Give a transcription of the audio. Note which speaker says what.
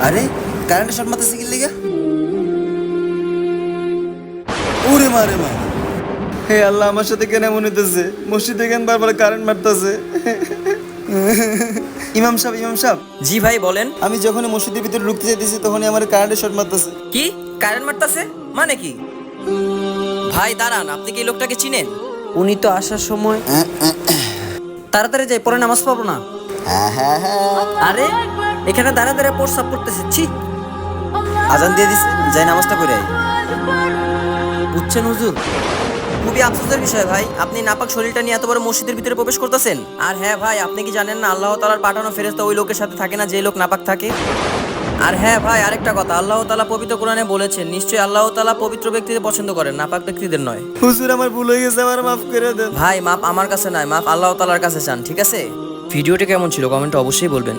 Speaker 1: আরে কারেন্টের শর্ট মারতেছে কি লিগা? ওরে মারে মা, হে আল্লাহ, আমার সাথে কেন এমন হইতেছে? মসজিদে কেন বারবার কারেন্ট মারতেছে? ইমাম সাহেব,
Speaker 2: জি ভাই বলেন।
Speaker 1: আমি যখনই মসজিদের ভিতরে ঢুকতে চাইতেছি তখনই আমার কারেন্টের শর্ট মারতেছে।
Speaker 2: কি কারেন্ট মারতাছে মানে কি? ভাই দাঁড়ান, আপনি কি এই লোকটাকে চিনেন? উনি তো আসার সময় তাড়াতাড়ি যাই, পরে নামাজ পড়বো না। আরে এখানে দাঁড়া দাঁড়া প্রস্রাব করতেছে, ছি।
Speaker 1: আজান দিয়ে দিছে, যাই নামাজটা করে আই।
Speaker 2: বুঝছেন হুজুর, খুবই আফসোসের বিষয় ভাই, আপনি নাপাক শরীরটা নিয়ে এত বড় মসজিদের ভিতরে প্রবেশ করতেছেন। আর হ্যাঁ ভাই, আপনি কি জানেন না আল্লাহ তাআলার পাঠানো ফেরেশতা ওই লোকের সাথে থাকে না যে লোক নাপাক থাকে? আর হ্যাঁ ভাই, আরেকটা কথা, আল্লাহ তাআলা পবিত্র কোরআনে বলেছেন, নিশ্চয়ই আল্লাহ তাআলা পবিত্র ব্যক্তিদের পছন্দ করেন, নাপাক ব্যক্তিদের নয়।
Speaker 1: হুজুর আমার ভুল হয়ে গেছে, আমার মাফ করে দেন।
Speaker 2: ভাই মাপ আমার কাছে নয়, মাপ আল্লাহ তাআলার কাছে চান, ঠিক আছে? ভিডিওটি কেমন ছিল কমেন্টে অবশ্যই বলবেন।